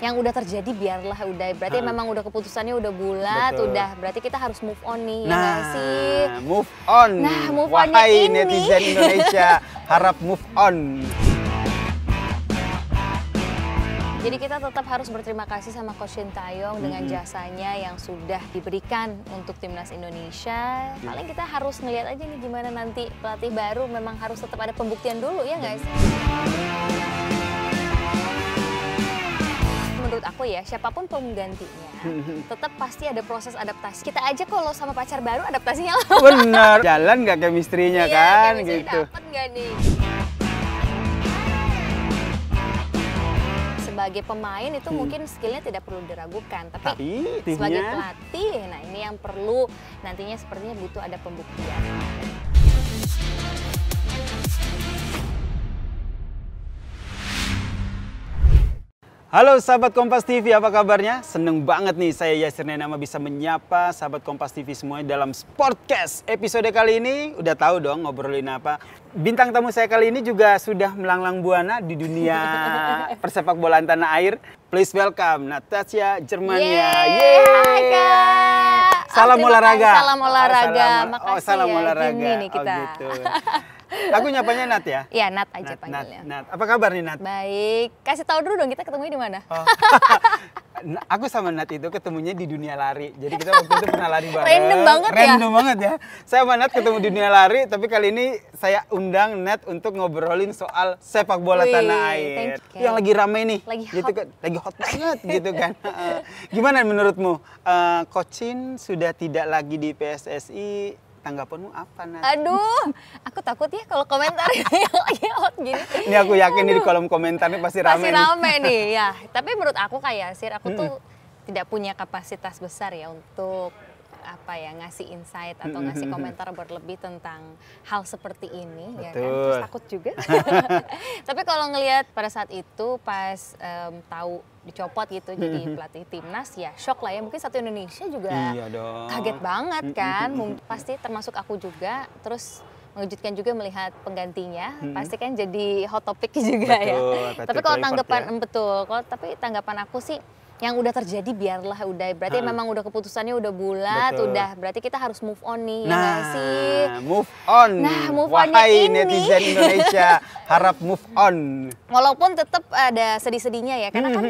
yang udah terjadi biarlah udah. Berarti memang udah keputusannya udah bulat, Betul. udah. Berarti kita harus move on nih, ya Nah, nggak sih? move on. Nah, move on-nya Wahai ini. netizen Indonesia, harap move on. Jadi kita tetap harus berterima kasih sama Coach Sintayong dengan jasanya yang sudah diberikan untuk timnas Indonesia. Paling kita harus ngelihat aja nih gimana nanti pelatih baru, memang harus tetap ada pembuktian dulu, ya nggak sih? Menurut aku ya, siapapun penggantinya, tetap pasti ada proses adaptasi. Kita aja kalau sama pacar baru adaptasinya lama. Bener, jalan nggak chemistry-nya kan gitu. Dapet nggak nih? Sebagai pemain itu mungkin skillnya tidak perlu diragukan, tapi sebagai pelatih, nah ini yang perlu nantinya sepertinya butuh ada pembuktian. Halo sahabat Kompas TV, apa kabarnya? Seneng banget nih saya Yasir Nenama bisa menyapa sahabat Kompas TV semuanya dalam Sportcast. Episode kali ini udah tahu dong ngobrolin apa. Bintang tamu saya kali ini juga sudah melanglang buana di dunia persepak bolaan tanah air. Please welcome Natasha Germania. Yeay, hai Kak. Salam olahraga. Salam olahraga. Makasih salam ya, olahraga. gini nih kita. Oh gitu. Aku nyapanya Nat ya? Iya, Nat aja panggilnya. Nat. Apa kabar nih Nat? Baik. Kasih tahu dulu dong kita ketemunya di mana? Oh. Aku sama Nat itu ketemunya di dunia lari. Jadi kita waktu itu pernah lari bareng. Random banget ya? Random banget ya. Saya sama Nat ketemu di dunia lari, tapi kali ini saya undang Nat untuk ngobrolin soal sepak bola tanah air. Yang lagi rame nih. Lagi gitu hot. kan. Lagi hot banget gitu kan. Gimana menurutmu? Coach Shin sudah tidak lagi di PSSI. Tanggapanmu apa, Nat? Aduh, aku takut ya kalau komentar yang lagi hot gini. Ini aku yakin nih di kolom komentarnya pasti rame. Pasti rame nih, ya. Tapi menurut aku kayak Sir, aku tuh tidak punya kapasitas besar ya untuk apa ya, ngasih insight atau ngasih komentar berlebih tentang hal seperti ini. Betul. Ya kan, terus takut juga. Tapi kalau ngelihat pada saat itu pas tahu dicopot gitu jadi pelatih timnas, ya shock lah ya, mungkin satu Indonesia juga Iya dong. kaget banget kan. Pasti termasuk aku juga, terus mengejutkan juga melihat penggantinya, pasti kan jadi hot topic juga ya. Tapi kalau tanggapan tapi tanggapan aku sih yang udah terjadi biarlah udah. Berarti memang udah keputusannya udah bulat, udah. Berarti kita harus move on nih, ya nggak sih? Move on. Nah, move on-nya Wahai ini. netizen Indonesia, harap move on. Walaupun tetap ada sedih-sedihnya ya, karena kan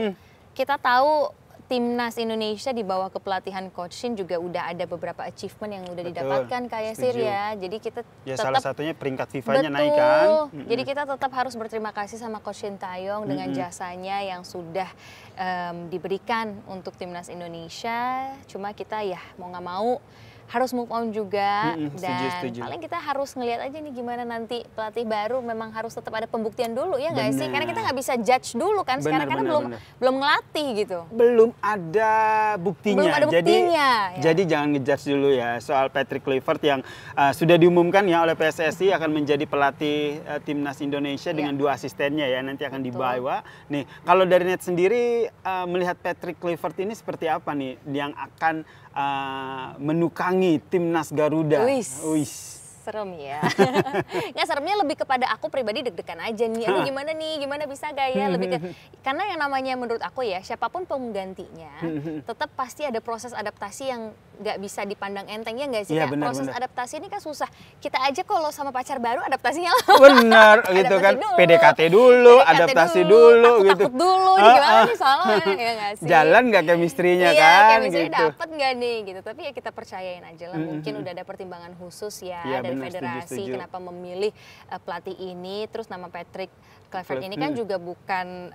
kita tahu timnas Indonesia di bawah kepelatihan Coach Shin juga udah ada beberapa achievement yang udah didapatkan kayak Sir ya. Jadi kita Ya tetap salah satunya peringkat FIFA-nya naik kan. Jadi kita tetap harus berterima kasih sama Coach Sintayong dengan jasanya yang sudah diberikan untuk timnas Indonesia. Cuma kita ya mau nggak mau harus move on juga, dan setuju. paling kita harus ngelihat aja nih gimana nanti pelatih baru, memang harus tetap ada pembuktian dulu, ya nggak sih? Karena kita nggak bisa judge dulu kan sekarang, karena belum ngelatih gitu. Belum ada buktinya. Belum ada buktinya. Jadi jangan ngejudge dulu ya soal Patrick Kluivert yang sudah diumumkan ya oleh PSSI akan menjadi pelatih timnas Indonesia dengan 2 asistennya ya, nanti akan dibawa. Nih, kalau dari Net sendiri melihat Patrick Kluivert ini seperti apa nih yang akan menukangi timnas Garuda? Wis. Serem ya. Nggak, seremnya lebih kepada aku pribadi deg-degan aja nih. Aduh gimana nih, gimana bisa gak ya? Lebih ke, karena yang namanya menurut aku ya, siapapun penggantinya, tetap pasti ada proses adaptasi yang nggak bisa dipandang enteng, ya nggak sih? Ya, proses adaptasi ini kan susah. Kita aja kalau sama pacar baru adaptasinya bener gitu kan. PDKT dulu, adaptasi dulu gitu. Takut dulu, gimana nih soalnya, ya nggak sih? Jalan nggak chemistry-nya iya, kan chemistry gitu. dapet nggak nih gitu. Tapi ya kita percayain aja lah, mungkin udah ada pertimbangan khusus ya dari federasi setuju. kenapa memilih pelatih ini. Terus nama Patrick Kluivert ini kan juga bukan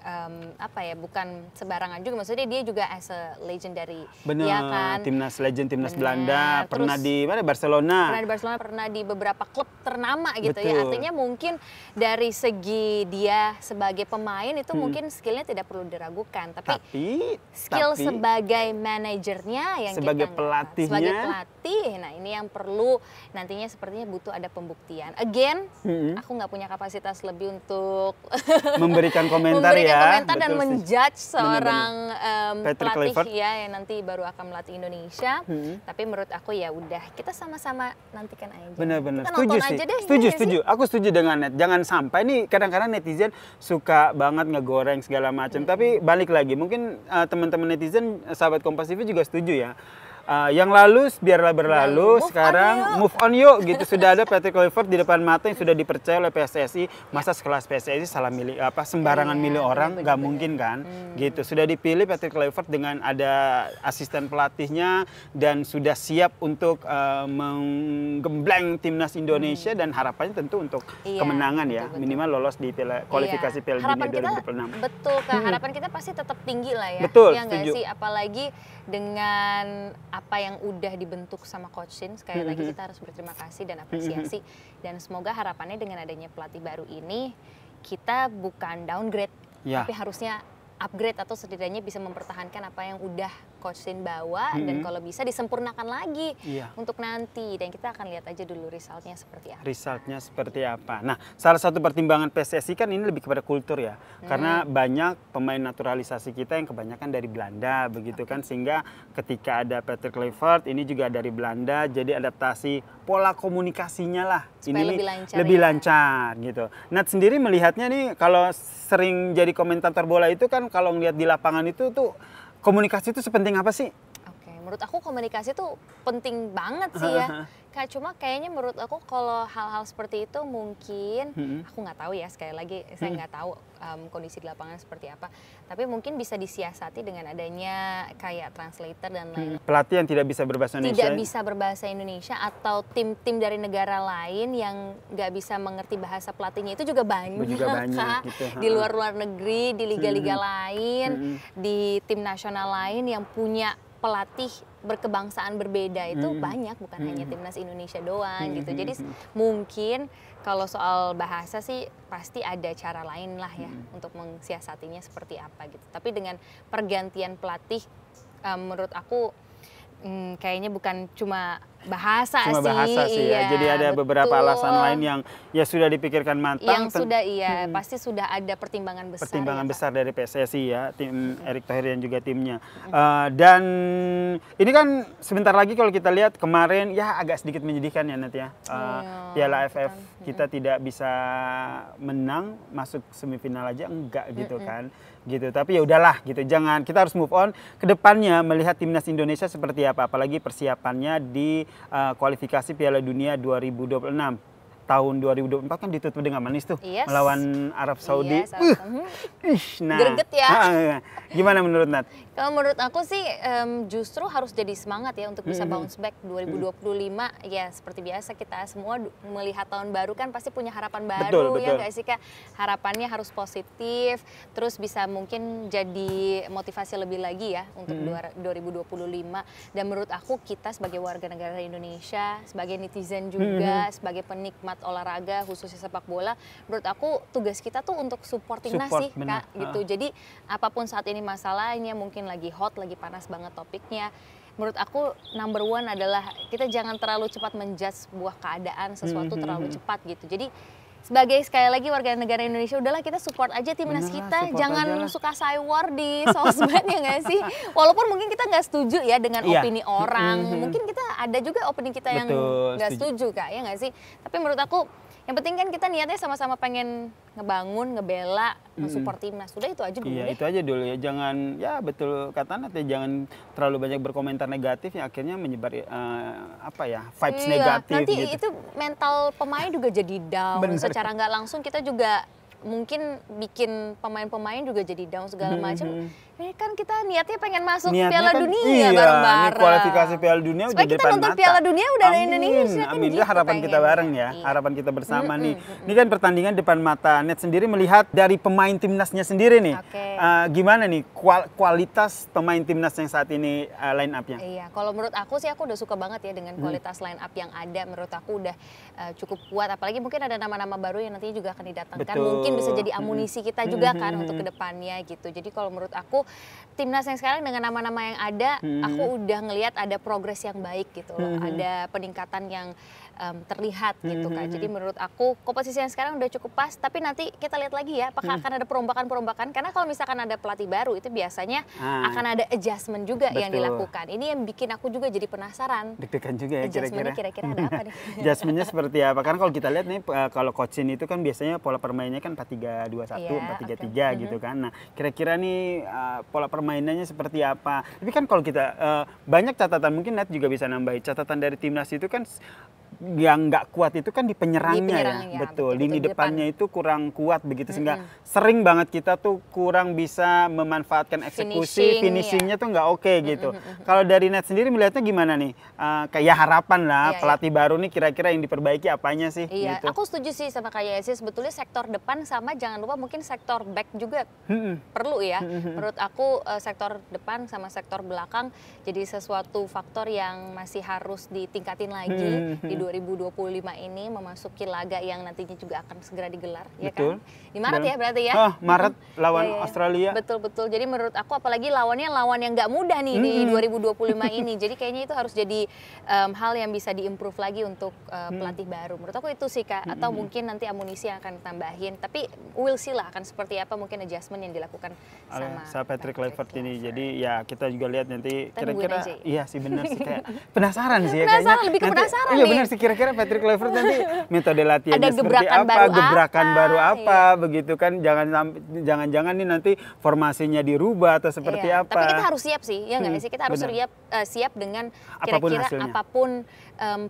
bukan sembarangan juga, maksudnya dia juga as a legend dari ya kan, timnas Belanda, pernah di mana? Barcelona. Pernah di Barcelona, pernah di beberapa klub ternama gitu ya. Artinya mungkin dari segi dia sebagai pemain itu mungkin skillnya tidak perlu diragukan, tapi skill sebagai manajernya yang sebagai sebagai pelatih, nah ini yang perlu nantinya sepertinya butuh ada pembuktian. Again, aku nggak punya kapasitas lebih untuk memberikan komentar komentar dan betul menjudge seorang Patrick pelatih Kluivert. ya yang nanti baru akan melatih Indonesia. Tapi menurut aku ya udah kita sama-sama nantikan aja. Benar-benar Kita setuju nonton sih. aja deh, Setuju, iya setuju. sih? Aku setuju dengan Net. Jangan sampai nih kadang-kadang netizen suka banget ngegoreng segala macam. Tapi balik lagi, mungkin teman-teman netizen, sahabat Kompas TV juga setuju ya. Yang lalu biarlah berlalu, sekarang move on yuk gitu. Sudah ada Patrick Kluivert di depan mata yang sudah dipercaya oleh PSSI. Masa sekelas PSSI salah milih sembarangan milih orang, nggak mungkin kan? Gitu. Sudah dipilih Patrick Kluivert dengan ada asisten pelatihnya dan sudah siap untuk menggembleng timnas Indonesia dan harapannya tentu untuk kemenangan ya, minimal lolos di kualifikasi Piala Dunia 2026. Betul Kak, harapan kita pasti tetap tinggi lah ya. Betul, ya nggak setuju. sih, apalagi dengan apa yang udah dibentuk sama Coach Shin. Sekali lagi kita harus berterima kasih dan apresiasi. Dan semoga harapannya dengan adanya pelatih baru ini kita bukan downgrade, tapi harusnya upgrade atau setidaknya bisa mempertahankan apa yang udah Coach Shin bawa dan kalau bisa disempurnakan lagi untuk nanti, dan kita akan lihat aja dulu resultnya seperti apa. Resultnya seperti apa. Nah, salah satu pertimbangan PSSI kan ini lebih kepada kultur ya, karena banyak pemain naturalisasi kita yang kebanyakan dari Belanda begitu kan, sehingga ketika ada Patrick Kluivert ini juga dari Belanda, jadi adaptasi pola komunikasinya lah supaya ini lebih lancar gitu. Nat sendiri melihatnya nih, kalau sering jadi komentator bola itu kan, kalau ngeliat di lapangan itu tuh komunikasi itu sepenting apa sih? Oke, menurut aku komunikasi tuh penting banget sih ya. Kak, cuma kayaknya menurut aku kalau hal-hal seperti itu mungkin, aku nggak tahu ya, sekali lagi saya nggak tahu kondisi di lapangan seperti apa. Tapi mungkin bisa disiasati dengan adanya kayak translator dan lain-lain. Pelatih yang tidak bisa berbahasa Indonesia. Tidak bisa berbahasa Indonesia atau tim-tim dari negara lain yang nggak bisa mengerti bahasa pelatihnya itu juga banyak, Kak. Gitu. Di luar negeri, di liga-liga lain, di tim nasional lain yang punya pelatih berkebangsaan berbeda itu banyak, bukan hanya timnas Indonesia doang gitu. Jadi mungkin kalau soal bahasa sih pasti ada cara lain lah ya untuk mensiasatinya seperti apa gitu. Tapi dengan pergantian pelatih menurut aku kayaknya bukan cuma bahasa sih ya. Jadi ada beberapa alasan lain yang ya sudah dipikirkan matang. Yang sudah pasti sudah ada pertimbangan besar. Pertimbangan besar dari PSSI ya, tim Erick Thohir dan juga timnya. Dan ini kan sebentar lagi kalau kita lihat kemarin ya agak sedikit menyedihkan ya Nat ya. Piala AFF kita tidak bisa menang, masuk semifinal aja enggak gitu kan. Gitu. Tapi ya udahlah gitu. Jangan, kita harus move on ke depannya melihat timnas Indonesia seperti apa, apalagi persiapannya di kualifikasi Piala Dunia 2026. Tahun 2024 kan ditutup dengan manis tuh, melawan Arab Saudi. Nah, greget ya. Gimana menurut Nat? Kalau menurut aku sih justru harus jadi semangat ya untuk bisa bounce back 2025. Ya seperti biasa kita semua melihat tahun baru kan pasti punya harapan baru. Betul. Ya nggak sih Kak? Harapannya harus positif, terus bisa mungkin jadi motivasi lebih lagi ya untuk 2025. Dan menurut aku kita sebagai warga negara Indonesia, sebagai netizen juga, sebagai penikmat olahraga khususnya sepak bola, menurut aku tugas kita tuh untuk support timnas sih Kak gitu. Jadi apapun saat ini masalahnya, mungkin lagi hot, lagi panas banget topiknya, menurut aku number one adalah kita jangan terlalu cepat menjudge sebuah keadaan, sesuatu terlalu cepat gitu. Jadi sebagai sekali lagi warga negara Indonesia, udahlah kita support aja timnas kita, jangan suka saywar di sosmed ya nggak sih? Walaupun mungkin kita nggak setuju ya dengan opini orang, mungkin kita ada juga opini kita yang nggak setuju Kak, ya nggak sih? Tapi menurut aku yang penting kan kita niatnya sama-sama pengen ngebangun, ngebela, mensupport timnas. Udah itu aja dulu deh. Itu aja dulu ya. Jangan, ya betul kata Nat ya, jangan terlalu banyak berkomentar negatif yang akhirnya menyebar vibes negatif. Nanti gitu. itu mental pemain juga jadi down. Secara nggak langsung kita juga mungkin bikin pemain-pemain juga jadi down segala macam. Ini kan kita niatnya pengen masuk Piala Dunia bareng-bareng. Kualifikasi Piala Dunia udah supaya kita nonton Piala Dunia udah ada Indonesia. Amin. Itu harapan kita bareng ya. Harapan kita bersama nih. Ini kan pertandingan depan mata. Net sendiri melihat dari pemain timnasnya sendiri nih. Gimana nih kualitas pemain timnas yang saat ini line up-nya? Iya, kalau menurut aku sih aku udah suka banget ya dengan kualitas line up yang ada. Menurut aku udah cukup kuat. Apalagi mungkin ada nama-nama baru yang nantinya juga akan didatangkan. Mungkin bisa jadi amunisi kita juga kan untuk kedepannya gitu. Jadi kalau menurut aku timnas yang sekarang dengan nama-nama yang ada, aku udah ngelihat ada progres yang baik gitu loh. Ada peningkatan yang terlihat gitu kan. Jadi menurut aku komposisi yang sekarang udah cukup pas, tapi nanti kita lihat lagi ya apakah akan ada perombakan-perombakan, karena kalau misalkan ada pelatih baru itu biasanya akan ada adjustment juga yang dilakukan. Ini yang bikin aku juga jadi penasaran. Deg-degan juga ya kira-kira ada apa nih? Adjustmentnya seperti apa? Karena kalau kita lihat nih kalau coach itu kan biasanya pola permainnya kan 4-3-2-1, 4-3-3 gitu kan. Nah, kira-kira nih pola permainannya seperti apa? Tapi kan kalau kita banyak catatan, mungkin Nat juga bisa nambahin catatan dari timnas itu kan yang nggak kuat itu kan di penyerangnya, ya. Betul. Lini depannya itu kurang kuat begitu, sehingga sering banget kita tuh kurang bisa memanfaatkan eksekusi, finishingnya tuh nggak oke gitu. Kalau dari Net sendiri melihatnya gimana nih? Kayak harapan lah pelatih baru nih kira-kira yang diperbaiki apanya sih? Iya, gitu. aku setuju sih sama kayak sih, sebetulnya sektor depan sama jangan lupa mungkin sektor back juga perlu ya. Menurut aku sektor depan sama sektor belakang jadi sesuatu faktor yang masih harus ditingkatin lagi di 2025 ini, memasuki laga yang nantinya juga akan segera digelar. Betul. Ya kan? Di Maret ya berarti ya? Oh, Maret lawan Australia. Betul-betul. Jadi menurut aku apalagi lawannya lawan yang nggak mudah nih di 2025 ini. Jadi kayaknya itu harus jadi hal yang bisa diimprove lagi untuk pelatih baru. Menurut aku itu sih Kak. Atau mungkin nanti amunisi yang akan tambahin. Tapi we'll see lah akan seperti apa mungkin adjustment yang dilakukan sama Patrick Kluivert ini. Jadi ya kita juga lihat nanti kira-kira. Ya. Iya sih benar sih, kayak penasaran sih ya kayaknya. Lebih ke penasaran nih. Iya benar sih, kira-kira Patrick Kluivert nanti metode latihannya ada seperti apa, gebrakan baru apa, begitu kan. Jangan-jangan nih nanti formasinya dirubah atau seperti apa. Tapi kita harus siap sih, ya nggak sih? Kita harus siap dengan kira-kira apapun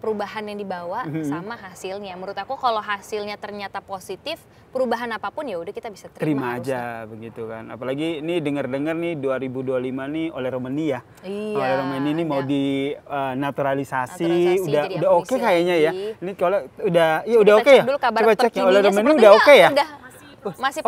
perubahan yang dibawa sama hasilnya. Menurut aku kalau hasilnya ternyata positif, perubahan apapun ya udah kita bisa terima aja begitu kan. Apalagi ini dengar-dengar nih 2025 nih oleh Romani ya. Oleh Romani ini mau di naturalisasi udah oke kayaknya ya. Ini kalau udah oke ya. Coba cek ya, oleh Romani udah oke ya. Masih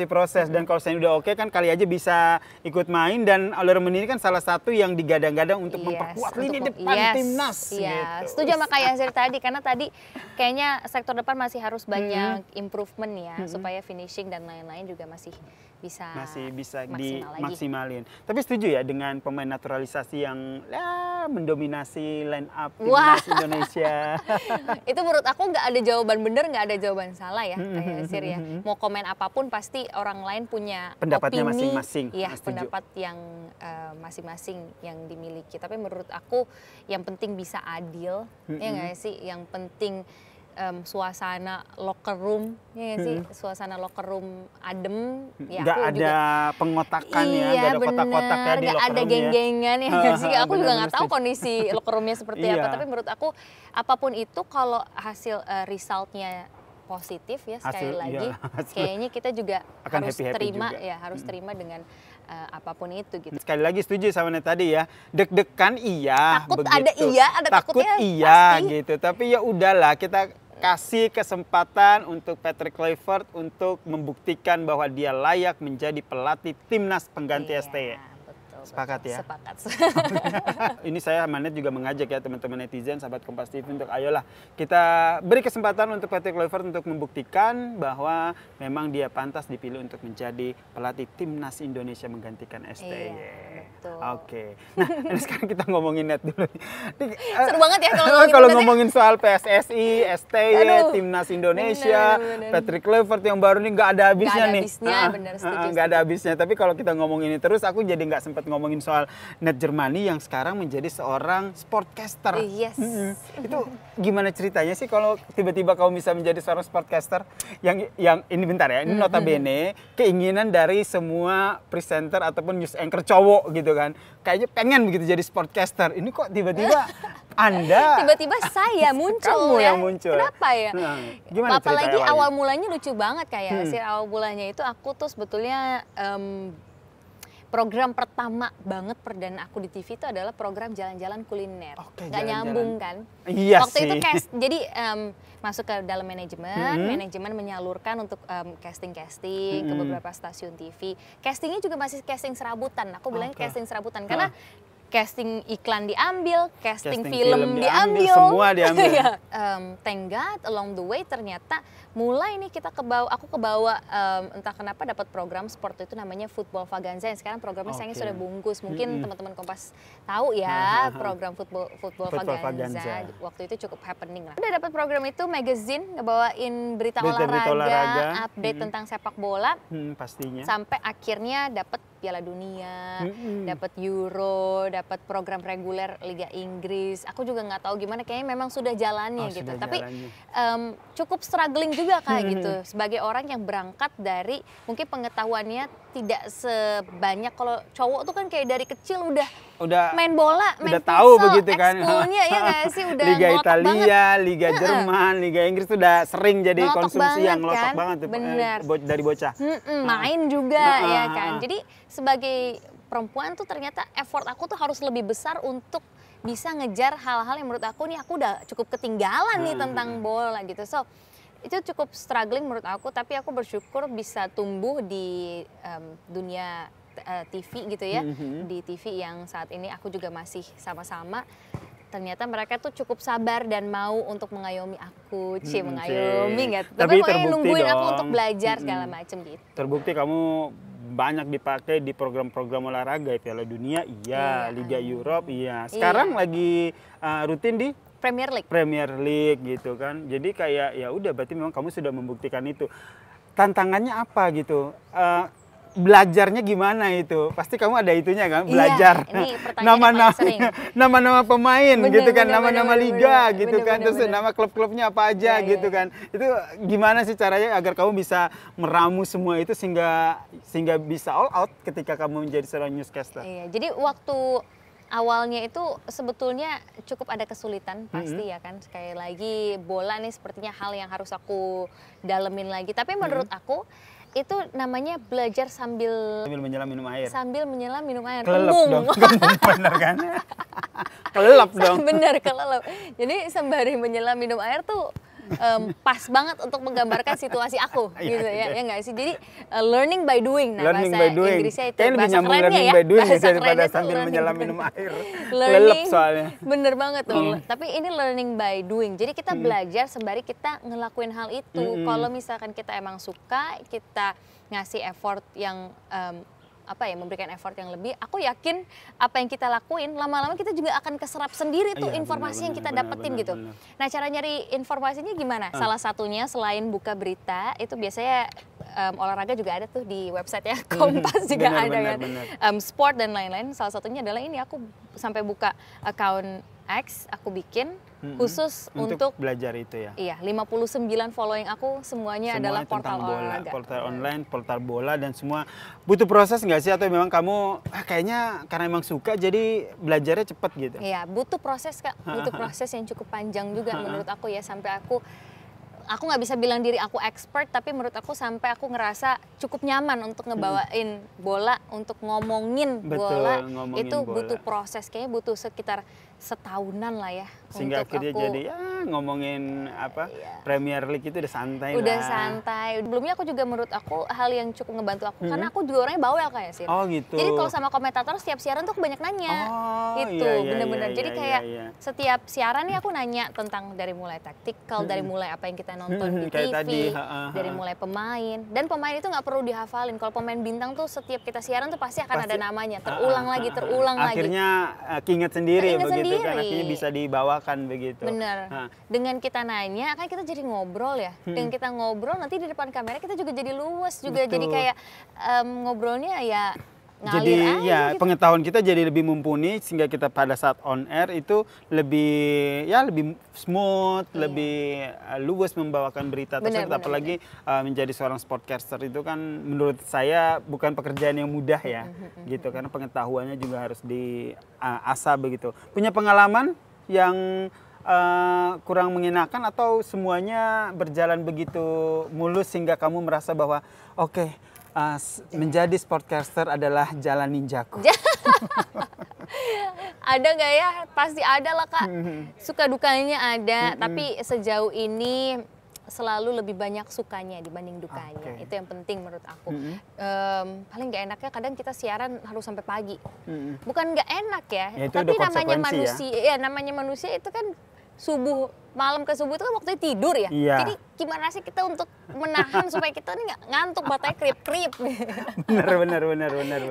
proses. Dan kalau saya udah oke kan kali aja bisa ikut main, dan Oliver ini kan salah satu yang digadang-gadang untuk memperkuat lini depan timnas. Gitu. Setuju sama kayak Yasir tadi, karena tadi kayaknya sektor depan masih harus banyak improvement ya, supaya finishing dan lain-lain juga masih bisa dimaksimalin. Tapi setuju ya dengan pemain naturalisasi yang mendominasi line up timnas Indonesia. Itu menurut aku nggak ada jawaban benar, nggak ada jawaban salah ya kayak Yasir ya. Mau komen apapun pasti orang lain punya pendapatnya opini, masing-masing. Iya, pendapat yang masing-masing yang dimiliki. Tapi menurut aku yang penting bisa adil, ya nggak sih? Yang penting suasana locker room, ya sih, suasana locker room adem. Ya, nggak ada pengotakan ya, nggak ada kotak-kotak ya di locker room. Nggak ada geng-gengan ya sih. Aku juga nggak tahu kondisi locker roomnya seperti apa. Tapi menurut aku apapun itu kalau hasil resultnya positif ya, sekali lagi kayaknya kita juga harus terima juga. Harus terima dengan apapun itu gitu. Sekali lagi setuju sama Net tadi ya, deg-degan iya, takut begitu. ada takutnya iya pasti. Gitu. Tapi ya udahlah, kita kasih kesempatan untuk Patrick Kluivert untuk membuktikan bahwa dia layak menjadi pelatih timnas pengganti STY. Sepakat ya? Sepakat. Ini saya Manet juga mengajak ya teman-teman netizen, sahabat Kompas TV, untuk ayolah kita beri kesempatan untuk Patrick Kluivert untuk membuktikan bahwa memang dia pantas dipilih untuk menjadi pelatih timnas Indonesia menggantikan STY. Oke. Nah, ini sekarang kita ngomongin Net dulu. Seru banget ya kalau ngomongin soal PSSI, STY, timnas Indonesia, Patrick Kluivert yang baru ini nggak ada habisnya nih. Nggak ada habisnya. Tapi kalau kita ngomongin ini terus, aku jadi nggak sempat ngomongin soal Net Germany yang sekarang menjadi seorang sportcaster. Yes. Itu gimana ceritanya sih kalau tiba-tiba kamu bisa menjadi seorang sportcaster? Yang ini bentar ya, ini notabene keinginan dari semua presenter ataupun news anchor cowok gitu kan. Kayaknya pengen begitu jadi sportcaster. Ini kok tiba-tiba Anda tiba-tiba saya muncul. Kamu yang muncul. Kenapa ya? Gimana apalagi awal mulanya lucu banget kayak awal mulanya itu aku tuh sebetulnya program pertama banget perdana aku di TV itu adalah program jalan-jalan kuliner. Nggak nyambung kan? Iya waktu sih. itu jadi masuk ke dalam manajemen menyalurkan untuk casting ke beberapa stasiun TV. Castingnya juga masih casting serabutan. Aku bilangnya casting serabutan karena casting iklan diambil, casting film diambil, semua diambil. Thank God along the way ternyata mulai nih aku kebawa entah kenapa dapat program sport itu namanya Football Vaganza yang sekarang programnya sayangnya sudah bungkus. Mungkin teman-teman Kompas tahu ya program Football Vaganza. Waktu itu cukup happening lah. Udah dapat program itu, magazine ngebawain berita olahraga, update tentang sepak bola. Pastinya. Sampai akhirnya dapat Piala Dunia, dapat Euro, dapat program reguler Liga Inggris. Aku juga nggak tahu gimana, kayaknya memang sudah jalannya gitu. Tapi cukup struggling juga kayak gitu. Sebagai orang yang berangkat dari mungkin pengetahuannya tidak sebanyak kalau cowok tuh kan kayak dari kecil udah main bola, main udah tahu begitu kan. Ekskulnya ya nggak sih, udah Liga Italia, banget. Liga Jerman, Liga Inggris tuh udah sering jadi konsumsi yang ngelotok banget tuh dari bocah. Main juga ya kan. Jadi sebagai perempuan tuh ternyata effort aku tuh harus lebih besar untuk bisa ngejar hal-hal yang menurut aku nih aku udah cukup ketinggalan nih tentang bola gitu. So itu cukup struggling menurut aku, tapi aku bersyukur bisa tumbuh di dunia TV gitu ya, di TV yang saat ini aku juga masih sama-sama. Ternyata mereka tuh cukup sabar dan mau untuk mengayomi aku, mengayomi nggak? Tapi pokoknya nungguin aku untuk belajar segala macem gitu. Terbukti kamu banyak dipakai di program-program olahraga, Piala Dunia, Liga Europe, Sekarang lagi rutin di Premier League gitu kan. Jadi kayak ya udah berarti memang kamu sudah membuktikan itu. Tantangannya apa gitu? Belajarnya gimana itu? Pasti kamu ada itunya kan, belajar. Ini pertanyaan sering. Nama-nama pemain gitu kan, nama-nama liga gitu kan, terus nama klub-klubnya apa aja gitu kan. Itu gimana sih caranya agar kamu bisa meramu semua itu sehingga bisa all out ketika kamu menjadi seorang newscaster? Iya, jadi waktu awalnya itu sebetulnya cukup ada kesulitan pasti ya kan. Sekali lagi bola nih sepertinya hal yang harus aku dalemin lagi. Tapi menurut aku itu namanya belajar sambil menyelam minum air. Sambil menyelam minum air. Kelelep dong, bener kan? Kelelep dong. Bener, kelelep. Jadi sembari menyelam minum air tuh pas banget untuk menggambarkan situasi aku gitu ya nggak sih. Jadi learning by doing, learning bahasa by doing. Inggrisnya itu Kayaknya bahasa kerennya kerennya ya, by doing bahasa daripada kerennya sambil menyelam minum air. Learning soalnya bener banget tuh. Tapi ini learning by doing, jadi kita belajar sembari kita ngelakuin hal itu. Kalau misalkan kita emang suka, kita ngasih effort yang memberikan effort yang lebih, aku yakin apa yang kita lakuin lama-lama kita juga akan keserap sendiri tuh informasi yang kita dapetin gitu. Nah, cara nyari informasinya gimana? Salah satunya selain buka berita itu biasanya olahraga juga ada tuh di website ya, Kompas juga ada kan. Sport dan lain-lain. Salah satunya adalah ini, aku sampai buka account X, aku bikin khusus untuk belajar itu ya. Iya, 59 following aku semuanya adalah portal olahraga. Portal online, portal bola dan semua. Butuh proses nggak sih atau memang kamu kayaknya karena emang suka jadi belajarnya cepet gitu? Iya, butuh proses Kak. Butuh proses yang cukup panjang juga menurut aku ya, sampai aku nggak bisa bilang diri aku expert, tapi menurut aku sampai aku ngerasa cukup nyaman untuk ngebawain bola, untuk ngomongin bola. Itu butuh proses, kayaknya butuh sekitar setahunan lah ya. Sehingga akhirnya jadi ngomongin Premier League itu udah santai lah. Udah santai. Sebelumnya aku juga menurut aku hal yang cukup ngebantu aku, karena aku juga orangnya bawel kayak sih. Oh gitu. Jadi kalau sama komentator setiap siaran tuh aku banyak nanya. Bener-bener. Jadi kayak setiap siaran nih aku nanya tentang dari mulai taktikal, dari mulai apa yang kita nonton di TV, dari mulai pemain. Dan pemain itu nggak perlu dihafalin. Kalau pemain bintang tuh setiap kita siaran tuh pasti akan ada namanya. Terulang lagi. Akhirnya keinget sendiri begitu kan, akhirnya bisa dibawakan begitu. Bener. Dengan kita nanya kan kita jadi ngobrol ya. Dengan kita ngobrol nanti di depan kamera kita juga jadi luwes juga. Betul. Jadi kayak ngobrolnya ya ngalir jadi aja ya gitu. Pengetahuan kita jadi lebih mumpuni sehingga kita pada saat on air itu lebih smooth, lebih luwes membawakan berita tersebut. Apalagi menjadi seorang sportcaster itu kan menurut saya bukan pekerjaan yang mudah ya, gitu, karena pengetahuannya juga harus diasah begitu. Punya pengalaman yang kurang mengenakan atau semuanya berjalan begitu mulus sehingga kamu merasa bahwa menjadi sportcaster adalah jalan ninjaku? Ada nggak ya? Pasti ada lah Kak. Suka dukanya ada, tapi sejauh ini selalu lebih banyak sukanya dibanding dukanya. Itu yang penting menurut aku. Paling nggak enaknya kadang kita siaran harus sampai pagi. Bukan nggak enak ya, tapi namanya manusia, namanya manusia itu kan malam ke subuh itu kan waktunya tidur ya. Jadi gimana sih kita untuk menahan supaya kita ini nggak ngantuk, matanya krip-krip. Benar.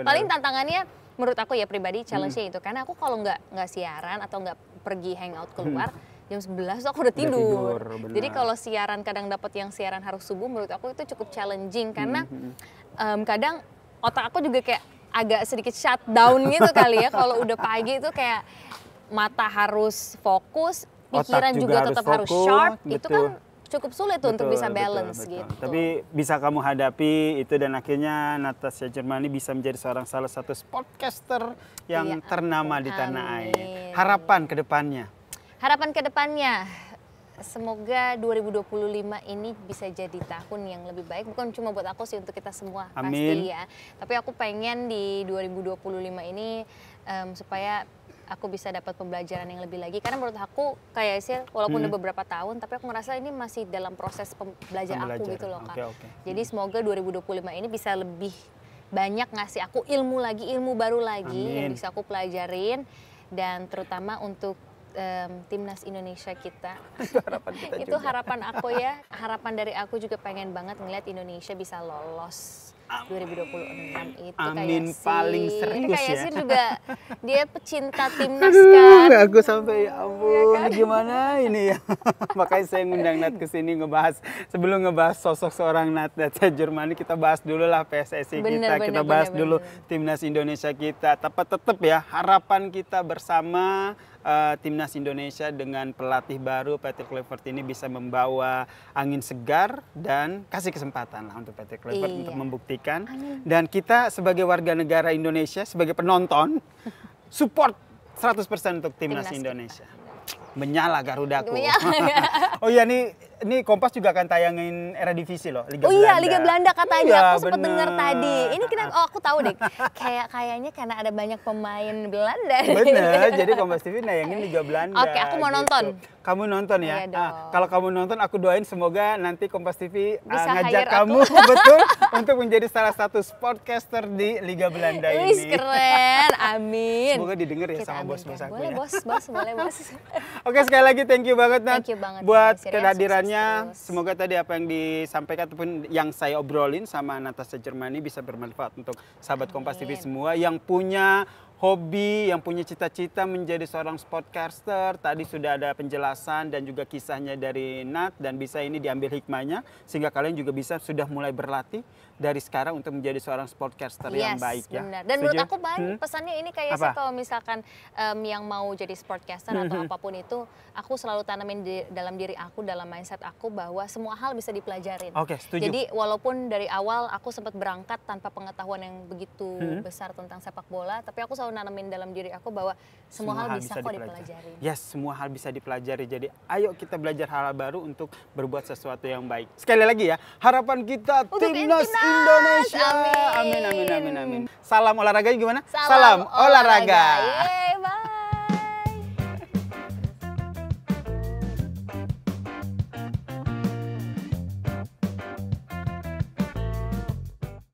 Paling tantangannya menurut aku ya pribadi challenge-nya itu, karena aku kalau nggak siaran atau nggak pergi hangout keluar jam 11 tuh aku udah tidur. Jadi kalau siaran kadang dapat yang siaran harus subuh, menurut aku itu cukup challenging karena kadang otak aku juga kayak agak sedikit shutdown gitu kali ya. Kalau udah pagi itu kayak mata harus fokus, pikiran juga tetap harus sharp, itu kan cukup sulit untuk bisa balance gitu. Tapi bisa kamu hadapi itu dan akhirnya Natasha Germany bisa menjadi salah satu sportcaster yang ternama di tanah air. Harapan ke depannya? Harapan ke depannya, semoga 2025 ini bisa jadi tahun yang lebih baik. Bukan cuma buat aku sih, untuk kita semua. Pasti ya. Tapi aku pengen di 2025 ini supaya aku bisa dapat pembelajaran yang lebih lagi. Karena menurut aku kayak sih walaupun udah beberapa tahun, tapi aku merasa ini masih dalam proses pembelajaran aku gitu loh Kak. Jadi semoga 2025 ini bisa lebih banyak ngasih aku ilmu baru lagi yang bisa aku pelajarin. Dan terutama untuk timnas Indonesia kita. Itu harapan aku ya. Harapan dari aku juga pengen banget ngeliat Indonesia bisa lolos 2026 itu. Amin, paling serius kayak ya. Sih juga dia pecinta timnas kan. Aku sampai ya ampun, ya kan? Gimana ini ya. Makanya saya ngundang Nat ke sini sebelum ngebahas sosok seorang Natasha Germany, kita bahas dulu lah PSSI kita bahas dulu timnas Indonesia kita. Tapi tetap ya harapan kita bersama timnas Indonesia dengan pelatih baru Patrick Kluivert ini bisa membawa angin segar dan kasih kesempatan lah untuk Patrick Kluivert untuk membuktikan. Dan kita sebagai warga negara Indonesia, sebagai penonton, support 100% untuk timnas Indonesia. Menyala Garudaku. Oh iya, ini Kompas juga akan tayangin Eredivisie loh, Liga Belanda. Iya, Liga Belanda katanya. Aku sempat dengar tadi. Ini kenapa? Oh, aku tahu deh. Kayaknya karena ada banyak pemain Belanda. Bener, jadi Kompas TV nayangin Liga Belanda. Oke, aku mau nonton. Kamu nonton ya? Kalau kamu nonton, aku doain semoga nanti Kompas TV bisa ngajak kamu betul untuk menjadi salah satu sportcaster di Liga Belanda ini. Wih, keren. Amin. Semoga didengar ya sama bos-bos aku boleh, ya. Boleh bos. Oke, sekali lagi thank you banget Nat buat kehadirannya. Terus. Semoga tadi apa yang disampaikan ataupun yang saya obrolin sama Natasha Germany bisa bermanfaat untuk sahabat Kompas TV semua yang punya hobi, yang punya cita-cita menjadi seorang sportcaster. Tadi sudah ada penjelasan dan juga kisahnya dari Nat, dan bisa ini diambil hikmahnya sehingga kalian juga bisa sudah mulai berlatih dari sekarang untuk menjadi seorang sportcaster yang baik ya. Benar. Dan menurut aku pesannya ini kayak sih kalau misalkan yang mau jadi sportcaster atau apapun itu, aku selalu tanamin dalam diri aku, dalam mindset aku bahwa semua hal bisa dipelajarin. Oke, setuju. Jadi walaupun dari awal aku sempat berangkat tanpa pengetahuan yang begitu besar tentang sepak bola, tapi aku selalu nanamin dalam diri aku bahwa semua hal bisa kok dipelajari. Yes, semua hal bisa dipelajari. Jadi ayo kita belajar hal baru untuk berbuat sesuatu yang baik. Sekali lagi ya, harapan kita timnas Indonesia. Amin. Salam olahraganya gimana? Salam olahraga.